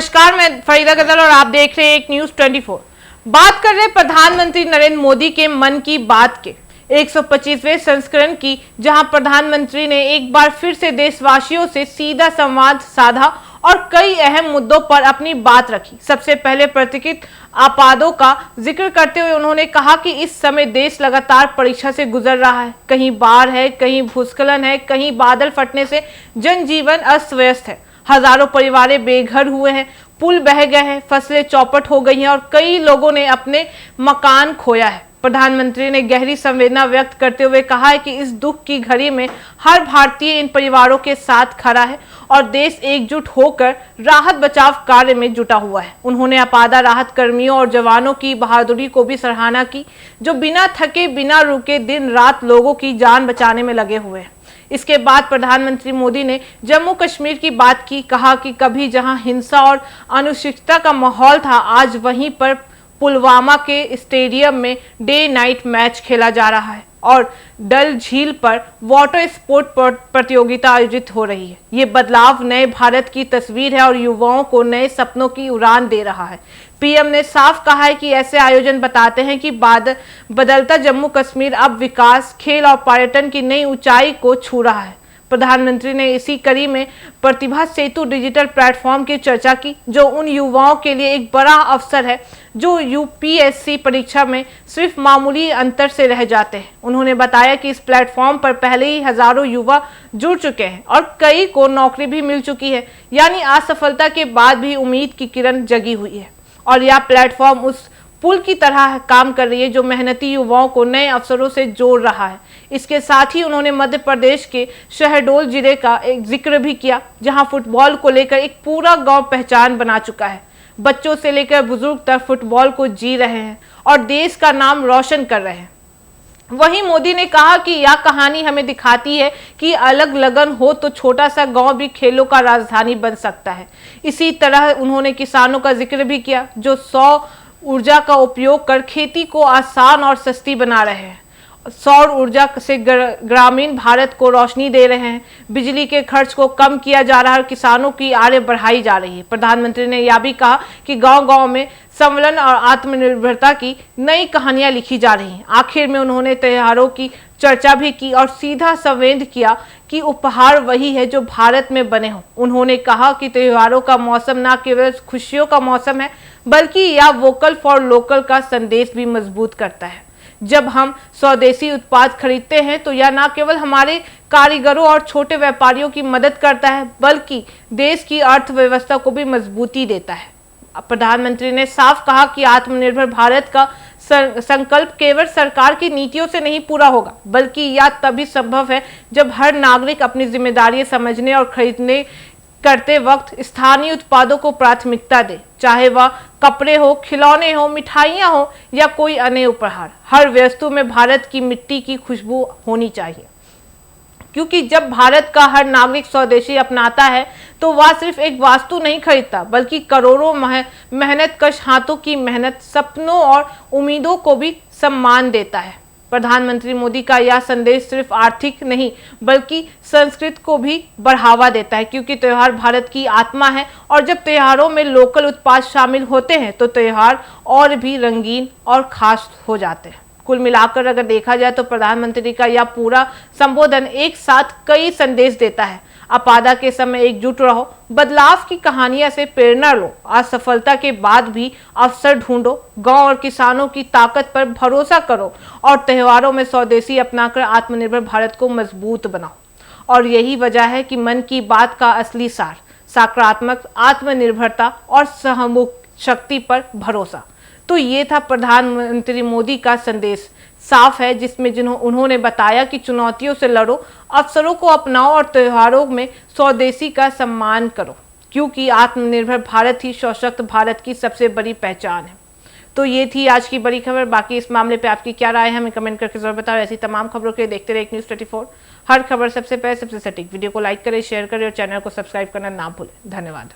नमस्कार, मैं फरीदा गजल और आप देख रहे हैं एक न्यूज 24। बात कर रहे हैं प्रधानमंत्री नरेंद्र मोदी के मन की बात के 125वें संस्करण की, जहां प्रधानमंत्री ने एक बार फिर से देशवासियों से सीधा संवाद साधा और कई अहम मुद्दों पर अपनी बात रखी। सबसे पहले प्राकृतिक आपदाओं का जिक्र करते हुए उन्होंने कहा कि इस समय देश लगातार परीक्षा से गुजर रहा है। कहीं बाढ़ है, कहीं भूस्खलन है, कहीं बादल फटने से जनजीवन अस्त व्यस्त है। हजारों परिवारें बेघर हुए हैं, पुल बह गए हैं, फसलें चौपट हो गई हैं और कई लोगों ने अपने मकान खोया है। प्रधानमंत्री ने गहरी संवेदना व्यक्त करते हुए कहा है कि इस दुख की घड़ी में हर भारतीय इन परिवारों के साथ खड़ा है और देश एकजुट होकर राहत बचाव कार्य में जुटा हुआ है। उन्होंने आपदा राहत कर्मियों और जवानों की बहादुरी को भी सराहना की, जो बिना थके बिना रुके दिन रात लोगों की जान बचाने में लगे हुए हैं। इसके बाद प्रधानमंत्री मोदी ने जम्मू कश्मीर की बात की, कहा कि कभी जहां हिंसा और अनिश्चितता का माहौल था, आज वहीं पर पुलवामा के स्टेडियम में डे नाइट मैच खेला जा रहा है और डल झील पर वाटर स्पोर्ट प्रतियोगिता आयोजित हो रही है। ये बदलाव नए भारत की तस्वीर है और युवाओं को नए सपनों की उड़ान दे रहा है। पीएम ने साफ कहा है कि ऐसे आयोजन बताते हैं कि बदलता जम्मू कश्मीर अब विकास, खेल और पर्यटन की नई ऊंचाई को छू रहा है। प्रधानमंत्री ने इसी कड़ी में प्रतिभा सेतु डिजिटल प्लेटफॉर्म की चर्चा की, जो उन युवाओं के लिए एक बड़ा अवसर है जो यूपीएससी परीक्षा में सिर्फ मामूली अंतर से रह जाते हैं। उन्होंने बताया कि इस प्लेटफॉर्म पर पहले ही हजारों युवा जुड़ चुके हैं और कई को नौकरी भी मिल चुकी है, यानी असफलता के बाद भी उम्मीद की किरण जगी हुई है और यह प्लेटफॉर्म उस पुल की तरह काम कर रही है जो मेहनती युवाओं को नए अवसरों से जोड़ रहा है। इसके साथ ही उन्होंने मध्य प्रदेश के शहडोल जिले का एक जिक्र भी किया, जहां फुटबॉल को लेकर एक पूरा गांव पहचान बना चुका है। बच्चों से लेकर बुजुर्ग तक फुटबॉल को जी रहे हैं और देश का नाम रोशन कर रहे हैं। वहीं मोदी ने कहा कि यह कहानी हमें दिखाती है कि अलग लगन हो तो छोटा सा गांव भी खेलों का राजधानी बन सकता है। इसी तरह उन्होंने किसानों का जिक्र भी किया, जो सौर ऊर्जा का उपयोग कर खेती को आसान और सस्ती बना रहे हैं। सौर ऊर्जा से ग्रामीण भारत को रोशनी दे रहे हैं, बिजली के खर्च को कम किया जा रहा है और किसानों की आय बढ़ाई जा रही है। प्रधानमंत्री ने यह भी कहा कि गांव-गांव में संवलन और आत्मनिर्भरता की नई कहानियां लिखी जा रही हैं। आखिर में उन्होंने त्योहारों की चर्चा भी की और सीधा संवेद किया कि उपहार वही है जो भारत में बने हों। उन्होंने कहा कि त्योहारों का मौसम न केवल खुशियों का मौसम है, बल्कि यह वोकल फॉर लोकल का संदेश भी मजबूत करता है। जब हम स्वदेशी उत्पाद खरीदते हैं तो यह न केवल हमारे कारीगरों और छोटे व्यापारियों की मदद करता है, बल्कि देश की अर्थव्यवस्था को भी मजबूती देता है। प्रधानमंत्री ने साफ कहा कि आत्मनिर्भर भारत का संकल्प केवल सरकार की नीतियों से नहीं पूरा होगा, बल्कि यह तभी संभव है जब हर नागरिक अपनी जिम्मेदारी समझने और खरीदने करते वक्त स्थानीय उत्पादों को प्राथमिकता दे, चाहे वह कपड़े हो, खिलौने हो, मिठाइयां हो या कोई अन्य उपहार। हर वस्तु में भारत की मिट्टी की खुशबू होनी चाहिए, क्योंकि जब भारत का हर नागरिक स्वदेशी अपनाता है तो वह सिर्फ एक वास्तु नहीं खरीदता, बल्कि करोड़ों मेहनत कश हाथों की मेहनत, सपनों और उम्मीदों को भी सम्मान देता है। प्रधानमंत्री मोदी का यह संदेश सिर्फ आर्थिक नहीं बल्कि संस्कृति को भी बढ़ावा देता है, क्योंकि त्योहार भारत की आत्मा है और जब त्योहारों में लोकल उत्पाद शामिल होते हैं तो त्योहार और भी रंगीन और खास हो जाते हैं। कुल मिलाकर अगर देखा जाए तो प्रधानमंत्री का यह पूरा संबोधन एक साथ कई संदेश देता है। आपदा के समय एकजुट रहो, बदलाव की कहानियां से प्रेरणा लो, असफलता के बाद भी अवसर ढूंढो, गांव और किसानों की ताकत पर भरोसा करो और त्योहारों में स्वदेशी अपनाकर आत्मनिर्भर भारत को मजबूत बनाओ। और यही वजह है कि मन की बात का असली सार सकारात्मक आत्मनिर्भरता और सहमुख शक्ति पर भरोसा। तो ये था प्रधानमंत्री मोदी का संदेश, साफ है, जिसमें उन्होंने बताया कि चुनौतियों से लड़ो, अवसरों को अपनाओ और त्योहारों में स्वदेशी का सम्मान करो, क्योंकि आत्मनिर्भर भारत ही सशक्त भारत की सबसे बड़ी पहचान है। तो ये थी आज की बड़ी खबर। बाकी इस मामले पे आपकी क्या राय है हमें कमेंट करके जरूर बताओ। ऐसी तमाम खबरों के लिए देखते रहे एक न्यूज़ 24। हर खबर सबसे पहले सबसे सटीक। वीडियो को लाइक करें, शेयर करें और चैनल को सब्सक्राइब करना ना भूलें। धन्यवाद।